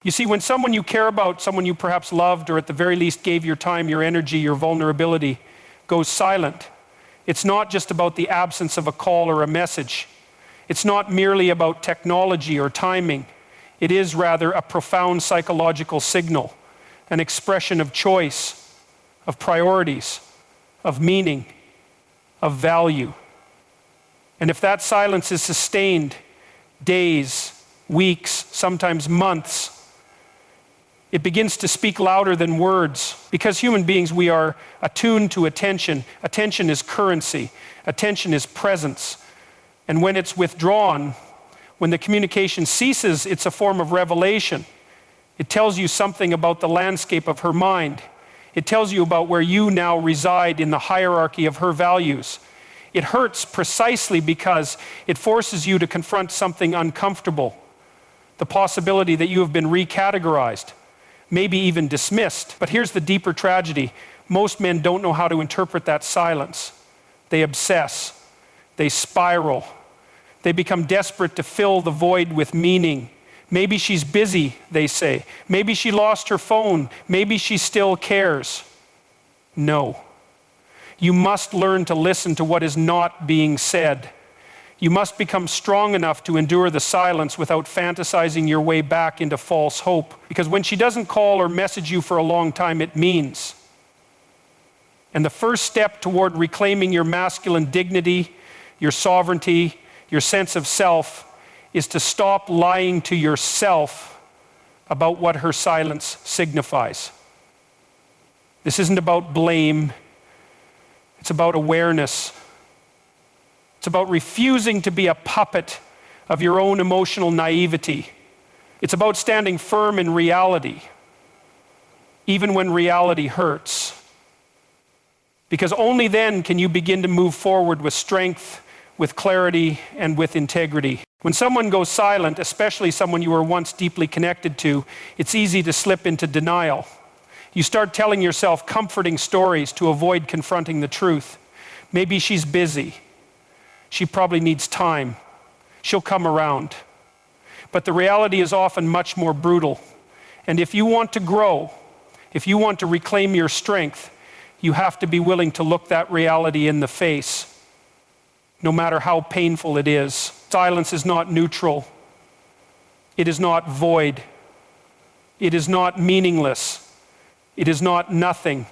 You see, when someone you care about, someone you perhaps loved, or at the very least gave your time, your energy, your vulnerability, goes silent, it's not just about the absence of a call or a message. It's not merely about technology or timing. It is rather a profound psychological signal, an expression of choice, of priorities, of meaning, of value. And if that silence is sustained days, weeks, sometimes months, it begins to speak louder than words. Because human beings, we are attuned to attention. Attention is currency. Attention is presence. And when it's withdrawn, when the communication ceases, it's a form of revelation. It tells you something about the landscape of her mind. It tells you about where you now reside in the hierarchy of her values. It hurts precisely because it forces you to confront something uncomfortable. The possibility that you have been recategorized, maybe even dismissed. But here's the deeper tragedy. Most men don't know how to interpret that silence. They obsess. They spiral. They become desperate to fill the void with meaning. Maybe she's busy, they say. Maybe she lost her phone. Maybe she still cares. No. You must learn to listen to what is not being said. You must become strong enough to endure the silence without fantasizing your way back into false hope. Because when she doesn't call or message you for a long time, it means. And the first step toward reclaiming your masculine dignity, your sovereignty, your sense of self, is to stop lying to yourself about what her silence signifies. This isn't about blame. It's about awareness. It's about refusing to be a puppet of your own emotional naivety. It's about standing firm in reality, even when reality hurts. Because only then can you begin to move forward with strength, with clarity, and with integrity. When someone goes silent, especially someone you were once deeply connected to, it's easy to slip into denial. You start telling yourself comforting stories to avoid confronting the truth. Maybe she's busy. She probably needs time. She'll come around. But the reality is often much more brutal. And if you want to grow, if you want to reclaim your strength, you have to be willing to look that reality in the face, no matter how painful it is. Silence is not neutral. It is not void. It is not meaningless. It is not nothing.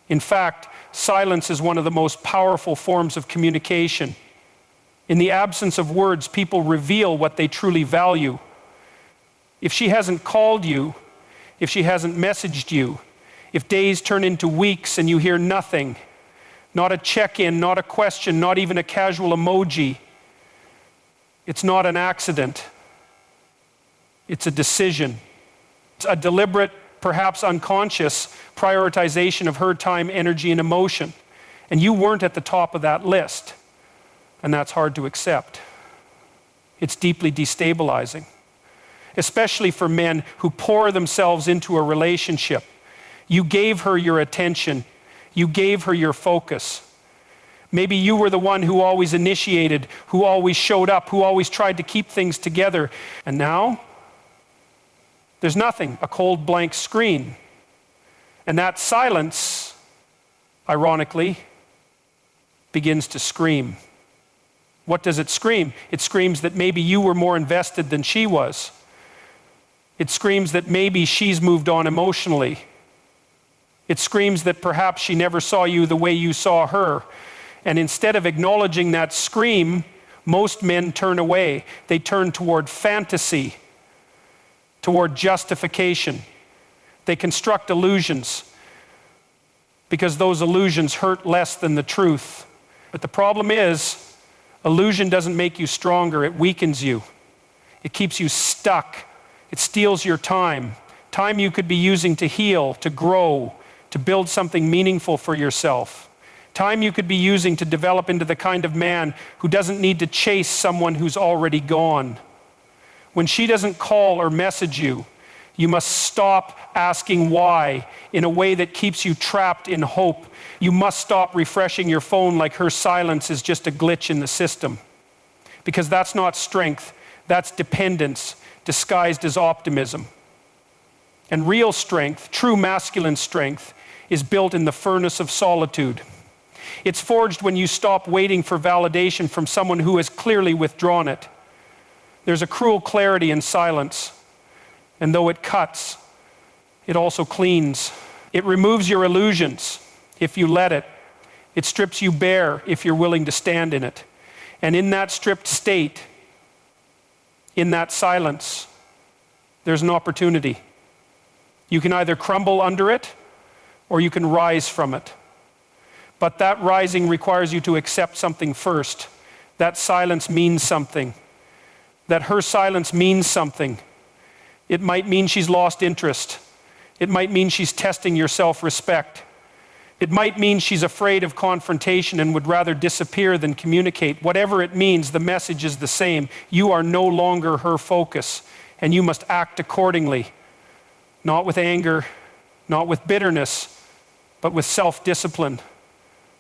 In fact, silence is one of the most powerful forms of communication. In the absence of words, people reveal what they truly value. If she hasn't called you, if she hasn't messaged you, if days turn into weeks and you hear nothing, not a check-in, not a question, not even a casual emoji, it's not an accident. It's a decision. It's a deliberate, perhaps unconscious, prioritization of her time, energy, and emotion. And you weren't at the top of that list. And that's hard to accept. It's deeply destabilizing, especially for men who pour themselves into a relationship. You gave her your attention. You gave her your focus. Maybe you were the one who always initiated, who always showed up, who always tried to keep things together. And now, there's nothing, a cold blank screen. And that silence, ironically, begins to scream. What does it scream? It screams that maybe you were more invested than she was. It screams that maybe she's moved on emotionally. It screams that perhaps she never saw you the way you saw her. And instead of acknowledging that scream, most men turn away. They turn toward fantasy, toward justification. They construct illusions because those illusions hurt less than the truth. But the problem is, illusion doesn't make you stronger, it weakens you. It keeps you stuck. It steals your time. Time you could be using to heal, to grow, to build something meaningful for yourself. Time you could be using to develop into the kind of man who doesn't need to chase someone who's already gone. When she doesn't call or message you, you must stop asking why in a way that keeps you trapped in hope. You must stop refreshing your phone like her silence is just a glitch in the system. Because that's not strength, that's dependence disguised as optimism. And real strength, true masculine strength, is built in the furnace of solitude. It's forged when you stop waiting for validation from someone who has clearly withdrawn it. There's a cruel clarity in silence, and though it cuts, it also cleans. It removes your illusions if you let it. It strips you bare if you're willing to stand in it. And in that stripped state, in that silence, there's an opportunity. You can either crumble under it or you can rise from it. But that rising requires you to accept something first. That silence means something. That her silence means something. It might mean she's lost interest. It might mean she's testing your self-respect. It might mean she's afraid of confrontation and would rather disappear than communicate. Whatever it means, the message is the same. You are no longer her focus, and you must act accordingly. Not with anger, not with bitterness, but with self-discipline,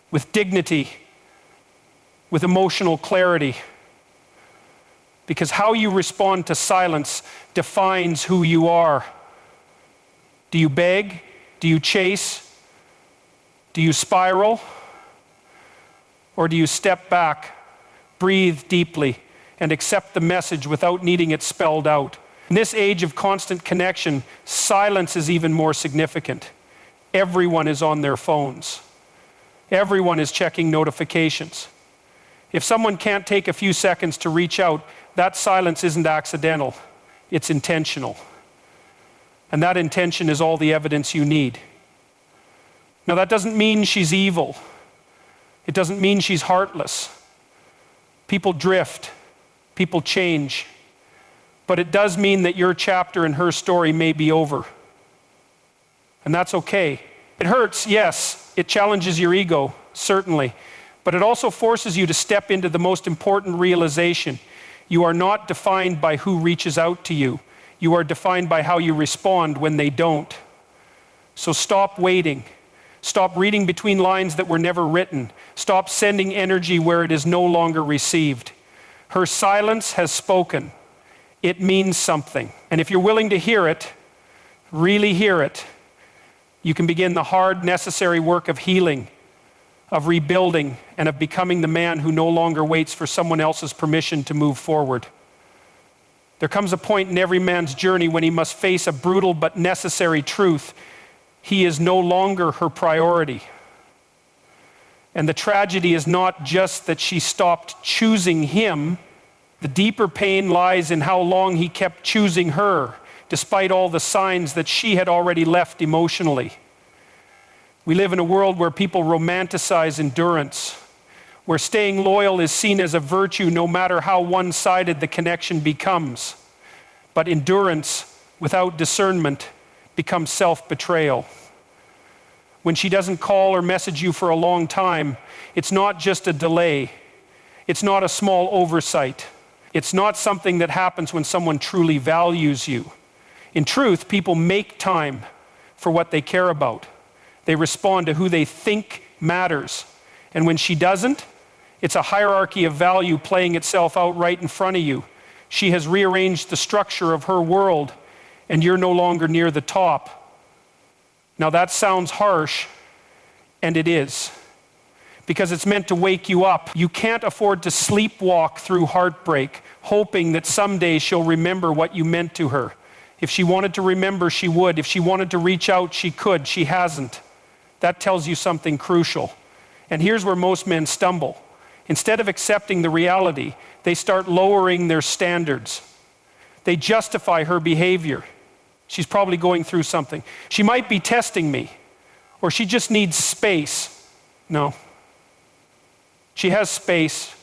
with dignity, with emotional clarity. Because how you respond to silence defines who you are. Do you beg? Do you chase? Do you spiral? Or do you step back, breathe deeply, and accept the message without needing it spelled out? In this age of constant connection, silence is even more significant. Everyone is on their phones. Everyone is checking notifications. If someone can't take a few seconds to reach out, that silence isn't accidental, it's intentional. And that intention is all the evidence you need. Now, that doesn't mean she's evil. It doesn't mean she's heartless. People drift, people change. But it does mean that your chapter in her story may be over. And that's okay. It hurts, yes. It challenges your ego, certainly. But it also forces you to step into the most important realization. You are not defined by who reaches out to you. You are defined by how you respond when they don't. So stop waiting. Stop reading between lines that were never written. Stop sending energy where it is no longer received. Her silence has spoken. It means something. And if you're willing to hear it, really hear it, you can begin the hard, necessary work of healing, of rebuilding, and of becoming the man who no longer waits for someone else's permission to move forward. There comes a point in every man's journey when he must face a brutal but necessary truth. He is no longer her priority. And the tragedy is not just that she stopped choosing him. The deeper pain lies in how long he kept choosing her, despite all the signs that she had already left emotionally. We live in a world where people romanticize endurance, where staying loyal is seen as a virtue no matter how one-sided the connection becomes. But endurance without discernment becomes self-betrayal. When she doesn't call or message you for a long time, it's not just a delay. It's not a small oversight. It's not something that happens when someone truly values you. In truth, people make time for what they care about. They respond to who they think matters. And when she doesn't, it's a hierarchy of value playing itself out right in front of you. She has rearranged the structure of her world, and you're no longer near the top. Now that sounds harsh, and it is, because it's meant to wake you up. You can't afford to sleepwalk through heartbreak, hoping that someday she'll remember what you meant to her. If she wanted to remember, she would. If she wanted to reach out, she could. She hasn't. That tells you something crucial. And here's where most men stumble. Instead of accepting the reality, they start lowering their standards. They justify her behavior. She's probably going through something. She might be testing me, or she just needs space. No. She has space.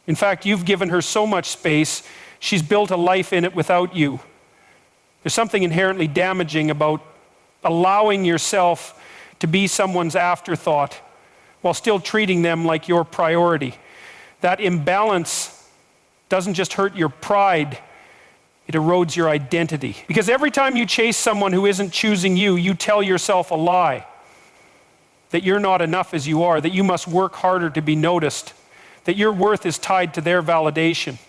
In fact, you've given her so much space, she's built a life in it without you. There's something inherently damaging about allowing yourself to be someone's afterthought while still treating them like your priority. That imbalance doesn't just hurt your pride, it erodes your identity. Because every time you chase someone who isn't choosing you, you tell yourself a lie. That you're not enough as you are, that you must work harder to be noticed, that your worth is tied to their validation.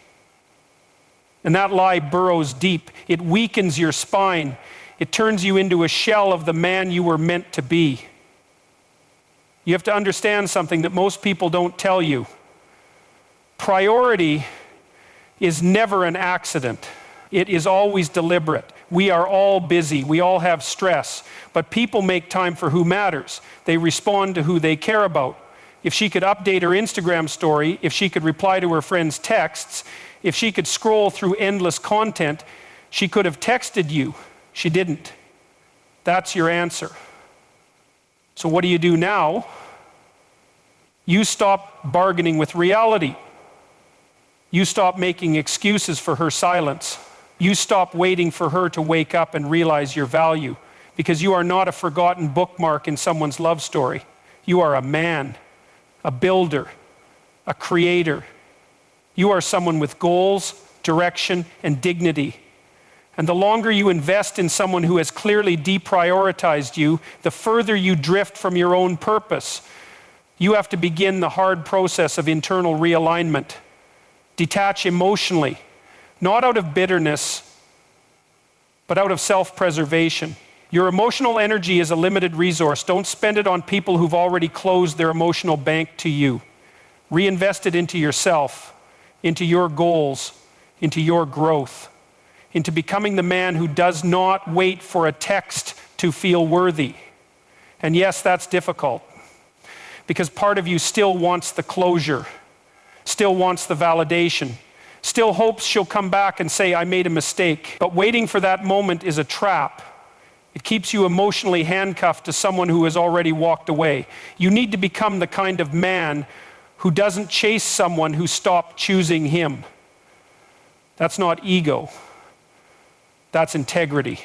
And that lie burrows deep. It weakens your spine. It turns you into a shell of the man you were meant to be. You have to understand something that most people don't tell you. Priority is never an accident. It is always deliberate. We are all busy. We all have stress. But people make time for who matters. They respond to who they care about. If she could update her Instagram story, if she could reply to her friends' texts, if she could scroll through endless content, she could have texted you. She didn't. That's your answer. So what do you do now? You stop bargaining with reality. You stop making excuses for her silence. You stop waiting for her to wake up and realize your value, because you are not a forgotten bookmark in someone's love story. You are a man, a builder, a creator. You are someone with goals, direction, and dignity. And the longer you invest in someone who has clearly deprioritized you, the further you drift from your own purpose. You have to begin the hard process of internal realignment. Detach emotionally, not out of bitterness, but out of self-preservation. Your emotional energy is a limited resource. Don't spend it on people who've already closed their emotional bank to you. Reinvest it into yourself, into your goals, into your growth, into becoming the man who does not wait for a text to feel worthy. And yes, that's difficult, because part of you still wants the closure, still wants the validation, still hopes she'll come back and say, I made a mistake. But waiting for that moment is a trap. It keeps you emotionally handcuffed to someone who has already walked away. You need to become the kind of man who doesn't chase someone who stopped choosing him. That's not ego. That's integrity.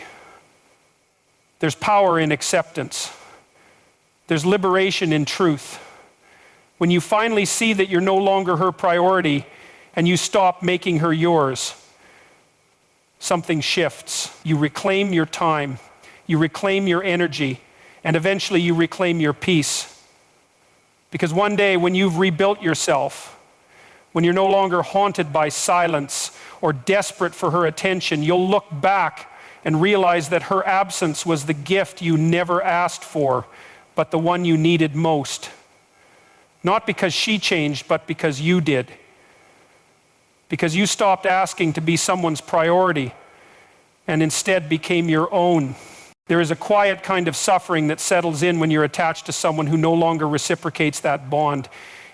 There's power in acceptance. There's liberation in truth. When you finally see that you're no longer her priority and you stop making her yours, something shifts. You reclaim your time, you reclaim your energy, and eventually you reclaim your peace. Because one day when you've rebuilt yourself, when you're no longer haunted by silence or desperate for her attention, you'll look back and realize that her absence was the gift you never asked for, but the one you needed most. Not because she changed, but because you did. Because you stopped asking to be someone's priority and instead became your own. There is a quiet kind of suffering that settles in when you're attached to someone who no longer reciprocates that bond.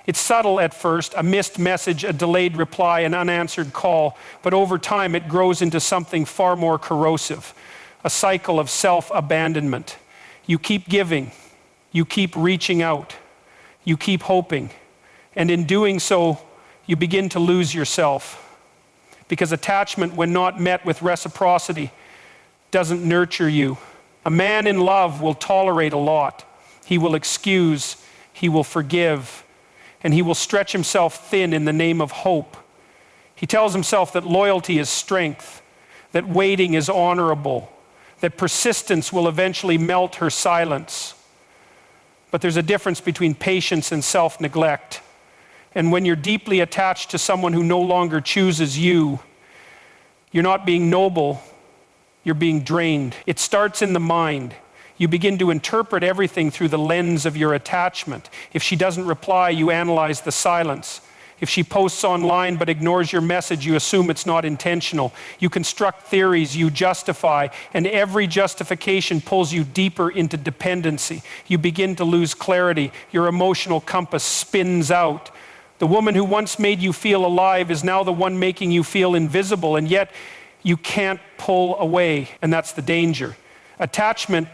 It's subtle at first, a missed message, a delayed reply, an unanswered call, but over time it grows into something far more corrosive, a cycle of self-abandonment. You keep giving, you keep reaching out, you keep hoping, and in doing so, you begin to lose yourself. Because attachment, when not met with reciprocity, doesn't nurture you. A man in love will tolerate a lot. He will excuse, he will forgive, and he will stretch himself thin in the name of hope. He tells himself that loyalty is strength, that waiting is honorable, that persistence will eventually melt her silence. But there's a difference between patience and self-neglect. And when you're deeply attached to someone who no longer chooses you, you're not being noble, you're being drained. It starts in the mind. You begin to interpret everything through the lens of your attachment. If she doesn't reply, you analyze the silence. If she posts online but ignores your message, you assume it's not intentional. You construct theories, you justify, and every justification pulls you deeper into dependency. You begin to lose clarity. Your emotional compass spins out. The woman who once made you feel alive is now the one making you feel invisible, and yet you can't pull away, and that's the danger. Attachment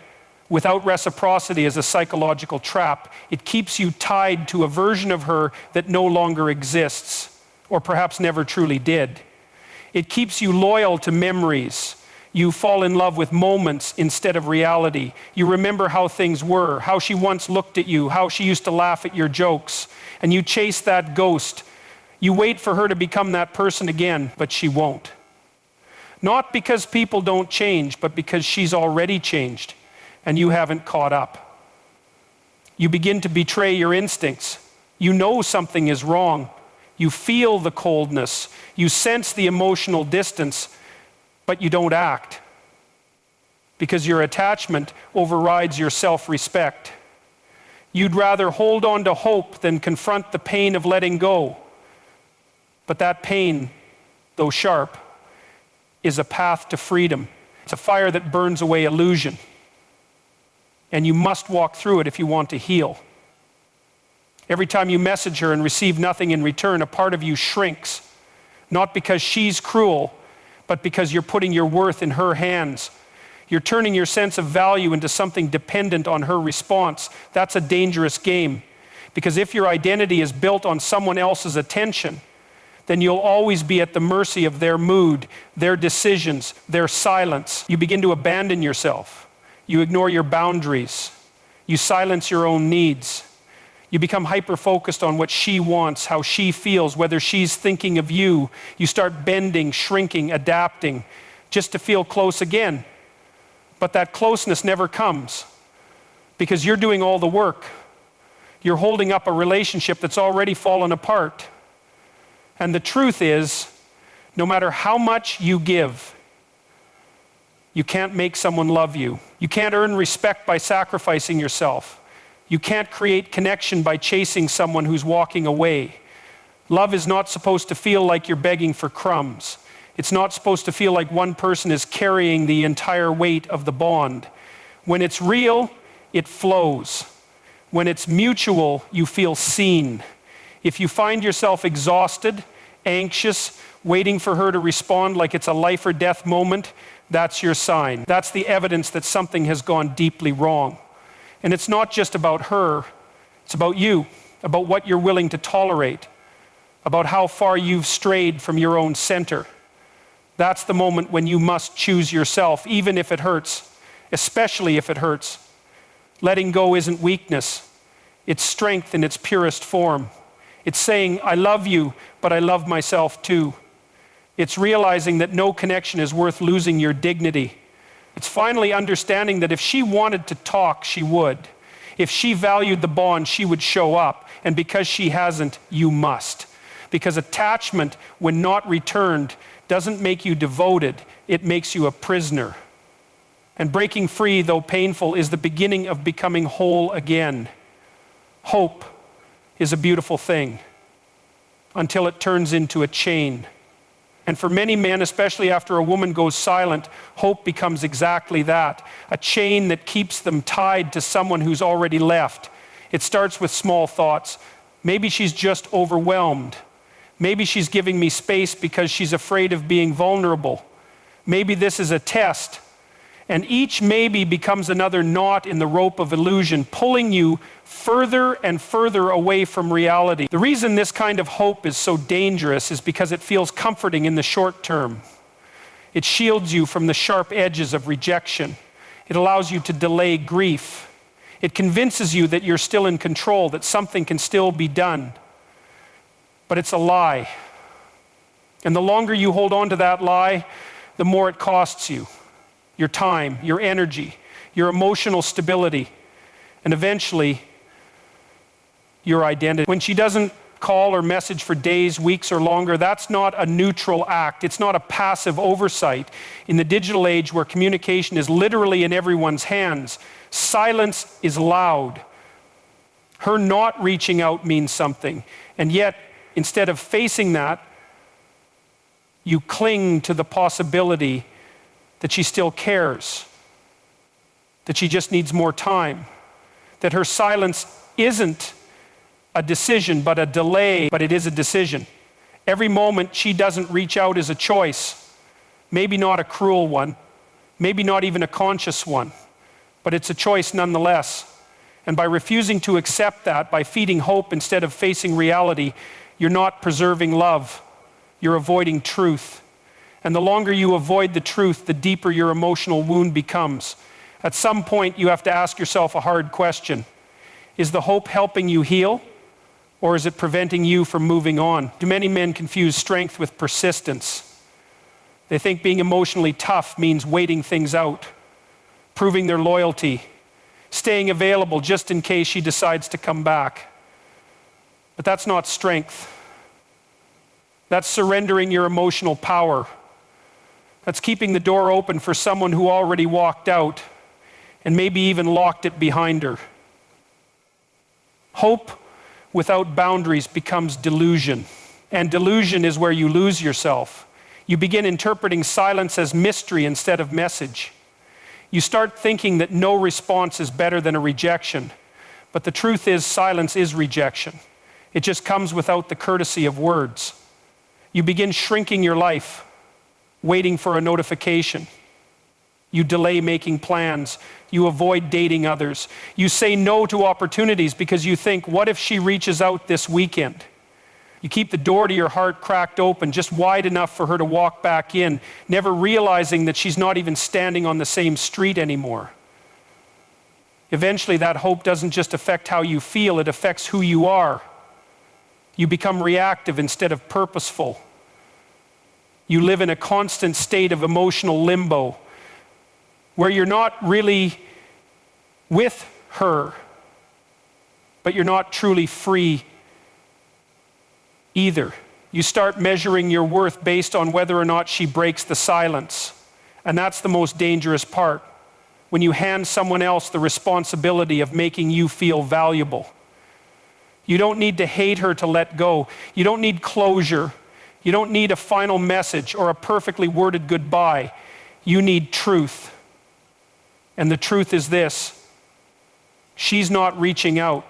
without reciprocity is a psychological trap. It keeps you tied to a version of her that no longer exists, or perhaps never truly did. It keeps you loyal to memories. You fall in love with moments instead of reality. You remember how things were, how she once looked at you, how she used to laugh at your jokes, and you chase that ghost. You wait for her to become that person again, but she won't. Not because people don't change, but because she's already changed and you haven't caught up. You begin to betray your instincts. You know something is wrong. You feel the coldness. You sense the emotional distance, but you don't act because your attachment overrides your self-respect. You'd rather hold on to hope than confront the pain of letting go. But that pain, though sharp, is a path to freedom. It's a fire that burns away illusion. And you must walk through it if you want to heal. Every time you message her and receive nothing in return, a part of you shrinks. Not because she's cruel, but because you're putting your worth in her hands. You're turning your sense of value into something dependent on her response. That's a dangerous game. Because if your identity is built on someone else's attention, then you'll always be at the mercy of their mood, their decisions, their silence. You begin to abandon yourself. You ignore your boundaries. You silence your own needs. You become hyper-focused on what she wants, how she feels, whether she's thinking of you. You start bending, shrinking, adapting, just to feel close again. But that closeness never comes because you're doing all the work. You're holding up a relationship that's already fallen apart. And the truth is, no matter how much you give, you can't make someone love you. You can't earn respect by sacrificing yourself. You can't create connection by chasing someone who's walking away. Love is not supposed to feel like you're begging for crumbs. It's not supposed to feel like one person is carrying the entire weight of the bond. When it's real, it flows. When it's mutual, you feel seen. If you find yourself exhausted, anxious, waiting for her to respond like it's a life or death moment, that's your sign. That's the evidence that something has gone deeply wrong. And it's not just about her, it's about you, about what you're willing to tolerate, about how far you've strayed from your own center. That's the moment when you must choose yourself, even if it hurts, especially if it hurts. Letting go isn't weakness, it's strength in its purest form. It's saying, I love you, but I love myself too. It's realizing that no connection is worth losing your dignity. It's finally understanding that if she wanted to talk, she would. If she valued the bond, she would show up. And because she hasn't, you must. Because attachment, when not returned, doesn't make you devoted, it makes you a prisoner. And breaking free, though painful, is the beginning of becoming whole again. Hope is a beautiful thing until it turns into a chain. And for many men, especially after a woman goes silent, hope becomes exactly that, a chain that keeps them tied to someone who's already left. It starts with small thoughts. Maybe she's just overwhelmed. Maybe she's giving me space because she's afraid of being vulnerable. Maybe this is a test. And each maybe becomes another knot in the rope of illusion, pulling you further and further away from reality. The reason this kind of hope is so dangerous is because it feels comforting in the short term. It shields you from the sharp edges of rejection. It allows you to delay grief. It convinces you that you're still in control, that something can still be done. But it's a lie. And the longer you hold on to that lie, the more it costs you. Your time, your energy, your emotional stability, and eventually, your identity. When she doesn't call or message for days, weeks, or longer, that's not a neutral act. It's not a passive oversight. In the digital age where communication is literally in everyone's hands, silence is loud. Her not reaching out means something. And yet, instead of facing that, you cling to the possibility that she still cares, that she just needs more time, that her silence isn't a decision but a delay, but it is a decision. Every moment she doesn't reach out is a choice, maybe not a cruel one, maybe not even a conscious one, but it's a choice nonetheless. And by refusing to accept that, by feeding hope instead of facing reality, you're not preserving love, you're avoiding truth. And the longer you avoid the truth, the deeper your emotional wound becomes. At some point, you have to ask yourself a hard question. Is the hope helping you heal, or is it preventing you from moving on? Do many men confuse strength with persistence? They think being emotionally tough means waiting things out, proving their loyalty, staying available just in case she decides to come back. But that's not strength. That's surrendering your emotional power. That's keeping the door open for someone who already walked out and maybe even locked it behind her. Hope without boundaries becomes delusion. And delusion is where you lose yourself. You begin interpreting silence as mystery instead of message. You start thinking that no response is better than a rejection. But the truth is, silence is rejection. It just comes without the courtesy of words. You begin shrinking your life, waiting for a notification. You delay making plans. You avoid dating others. You say no to opportunities because you think, what if she reaches out this weekend? You keep the door to your heart cracked open, just wide enough for her to walk back in, never realizing that she's not even standing on the same street anymore. Eventually, that hope doesn't just affect how you feel, it affects who you are. You become reactive instead of purposeful. You live in a constant state of emotional limbo, where you're not really with her, but you're not truly free either. You start measuring your worth based on whether or not she breaks the silence. And that's the most dangerous part, when you hand someone else the responsibility of making you feel valuable. You don't need to hate her to let go. You don't need closure. You don't need a final message or a perfectly worded goodbye. You need truth. And the truth is this: she's not reaching out.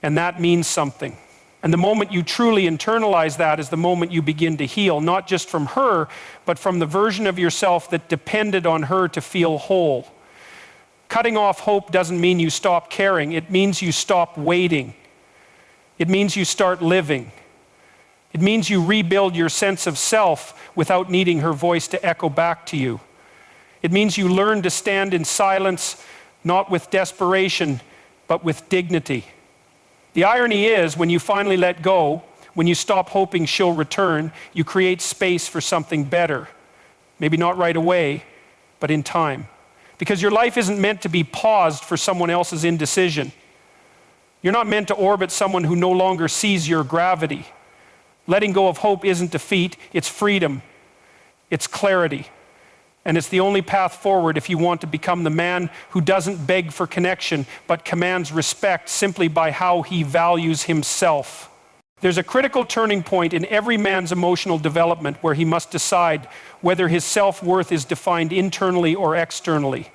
And that means something. And the moment you truly internalize that is the moment you begin to heal, not just from her, but from the version of yourself that depended on her to feel whole. Cutting off hope doesn't mean you stop caring. It means you stop waiting. It means you start living. It means you rebuild your sense of self without needing her voice to echo back to you. It means you learn to stand in silence, not with desperation, but with dignity. The irony is, when you finally let go, when you stop hoping she'll return, you create space for something better. Maybe not right away, but in time. Because your life isn't meant to be paused for someone else's indecision. You're not meant to orbit someone who no longer sees your gravity. Letting go of hope isn't defeat, it's freedom. It's clarity. And it's the only path forward if you want to become the man who doesn't beg for connection, but commands respect simply by how he values himself. There's a critical turning point in every man's emotional development where he must decide whether his self-worth is defined internally or externally.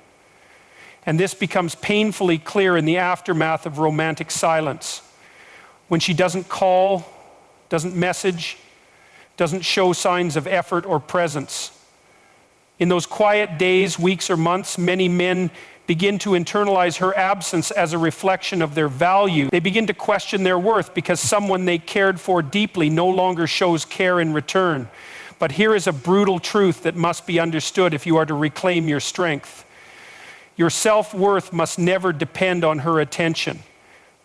And this becomes painfully clear in the aftermath of romantic silence. When she doesn't call, doesn't message, doesn't show signs of effort or presence. In those quiet days, weeks, or months, many men begin to internalize her absence as a reflection of their value. They begin to question their worth because someone they cared for deeply no longer shows care in return. But here is a brutal truth that must be understood if you are to reclaim your strength. Your self-worth must never depend on her attention.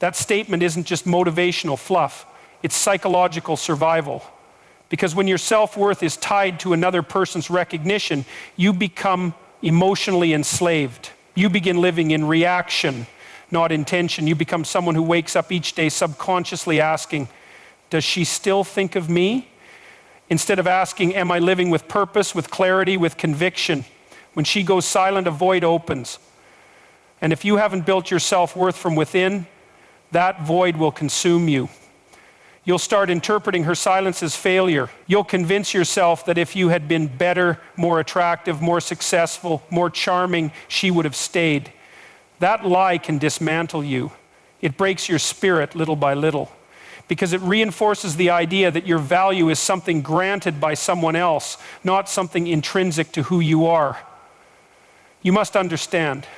That statement isn't just motivational fluff, it's psychological survival. Because when your self-worth is tied to another person's recognition, you become emotionally enslaved. You begin living in reaction, not intention. You become someone who wakes up each day subconsciously asking, does she still think of me? Instead of asking, am I living with purpose, with clarity, with conviction? When she goes silent, a void opens. And if you haven't built your self-worth from within, that void will consume you. You'll start interpreting her silence as failure. You'll convince yourself that if you had been better, more attractive, more successful, more charming, she would have stayed. That lie can dismantle you. It breaks your spirit little by little, because it reinforces the idea that your value is something granted by someone else, not something intrinsic to who you are. You must understand,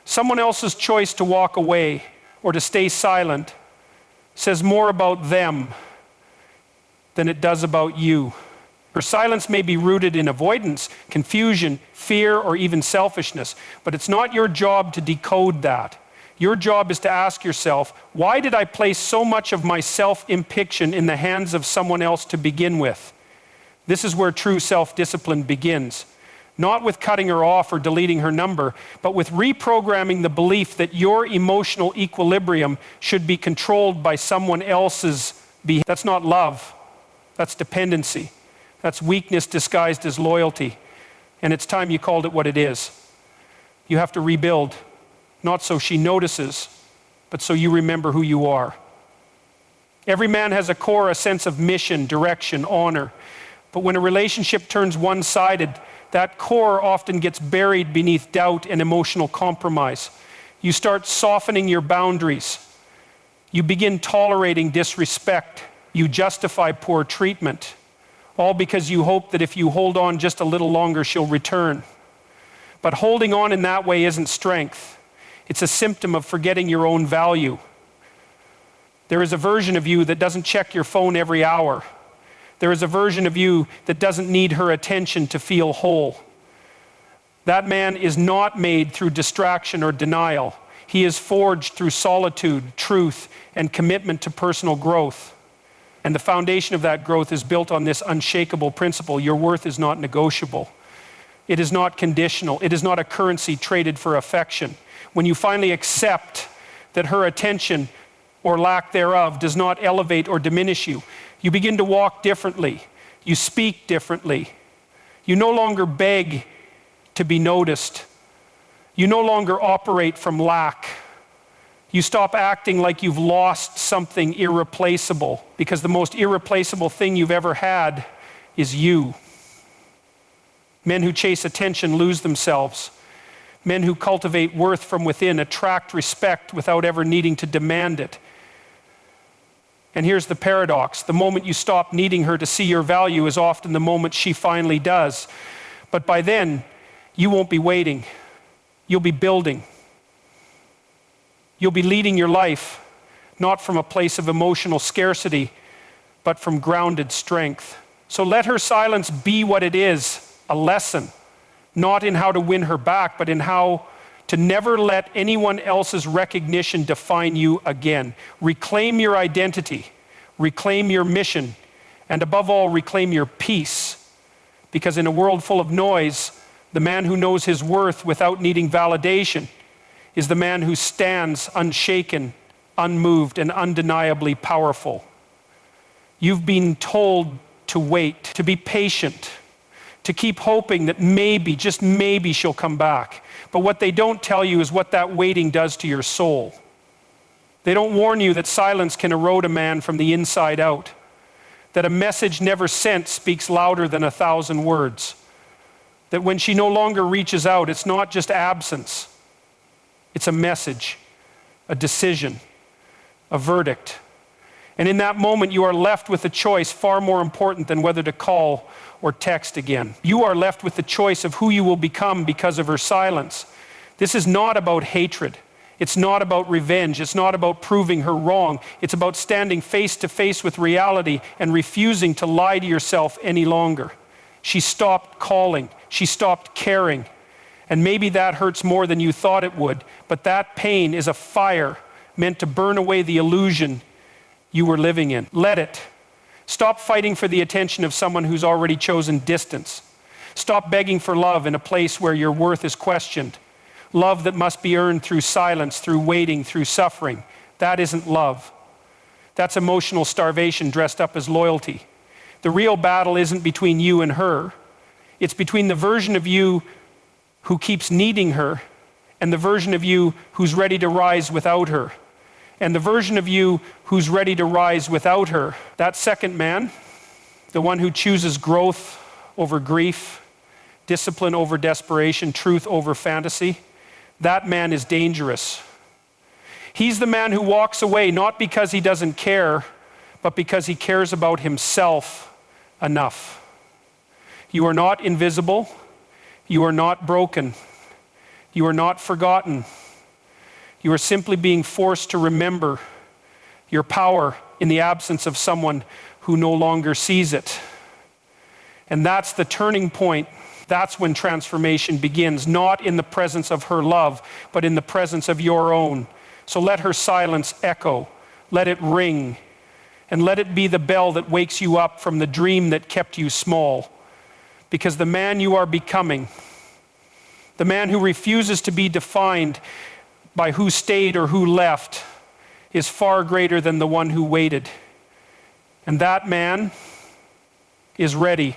someone else's choice to walk away or to stay silent says more about them than it does about you. Her silence may be rooted in avoidance, confusion, fear, or even selfishness, but it's not your job to decode that. Your job is to ask yourself, why did I place so much of my self-impiction in the hands of someone else to begin with? This is where true self-discipline begins. Not with cutting her off or deleting her number, but with reprogramming the belief that your emotional equilibrium should be controlled by someone else's behavior. That's not love. That's dependency. That's weakness disguised as loyalty. And it's time you called it what it is. You have to rebuild, not so she notices, but so you remember who you are. Every man has a core, a sense of mission, direction, honor. But when a relationship turns one-sided, that core often gets buried beneath doubt and emotional compromise. You start softening your boundaries. You begin tolerating disrespect. You justify poor treatment, all because you hope that if you hold on just a little longer, she'll return. But holding on in that way isn't strength. It's a symptom of forgetting your own value. There is a version of you that doesn't check your phone every hour. There is a version of you that doesn't need her attention to feel whole. That man is not made through distraction or denial. He is forged through solitude, truth, and commitment to personal growth. And the foundation of that growth is built on this unshakable principle: your worth is not negotiable. It is not conditional. It is not a currency traded for affection. When you finally accept that her attention or lack thereof does not elevate or diminish you, you begin to walk differently. You speak differently. You no longer beg to be noticed. You no longer operate from lack. You stop acting like you've lost something irreplaceable, because the most irreplaceable thing you've ever had is you. Men who chase attention lose themselves. Men who cultivate worth from within attract respect without ever needing to demand it. And here's the paradox: the moment you stop needing her to see your value is often the moment she finally does. But by then, you won't be waiting. You'll be building. You'll be leading your life, not from a place of emotional scarcity, but from grounded strength. So let her silence be what it is, a lesson, not in how to win her back, but in how to never let anyone else's recognition define you again. Reclaim your identity, reclaim your mission, and above all, reclaim your peace. Because in a world full of noise, the man who knows his worth without needing validation is the man who stands unshaken, unmoved, and undeniably powerful. You've been told to wait, to be patient, to keep hoping that maybe, just maybe, she'll come back. But what they don't tell you is what that waiting does to your soul. They don't warn you that silence can erode a man from the inside out, that a message never sent speaks louder than 1,000 words, that when she no longer reaches out, it's not just absence. It's a message, a decision, a verdict. And in that moment, you are left with a choice far more important than whether to call or text again. You are left with the choice of who you will become because of her silence. This is not about hatred. It's not about revenge. It's not about proving her wrong. It's about standing face to face with reality and refusing to lie to yourself any longer. She stopped calling. She stopped caring. And maybe that hurts more than you thought it would, but that pain is a fire meant to burn away the illusion you were living in. Let it. Stop fighting for the attention of someone who's already chosen distance. Stop begging for love in a place where your worth is questioned. Love that must be earned through silence, through waiting, through suffering. That isn't love. That's emotional starvation dressed up as loyalty. The real battle isn't between you and her. It's between the version of you who keeps needing her and the version of you who's ready to rise without her. And the version of you who's ready to rise without her, that second man, the one who chooses growth over grief, discipline over desperation, truth over fantasy, that man is dangerous. He's the man who walks away not because he doesn't care, but because he cares about himself enough. You are not invisible. You are not broken. You are not forgotten. You are simply being forced to remember your power in the absence of someone who no longer sees it. And that's the turning point. That's when transformation begins, not in the presence of her love, but in the presence of your own. So let her silence echo. Let it ring. And let it be the bell that wakes you up from the dream that kept you small. Because the man you are becoming, the man who refuses to be defined by who stayed or who left, is far greater than the one who waited. And that man is ready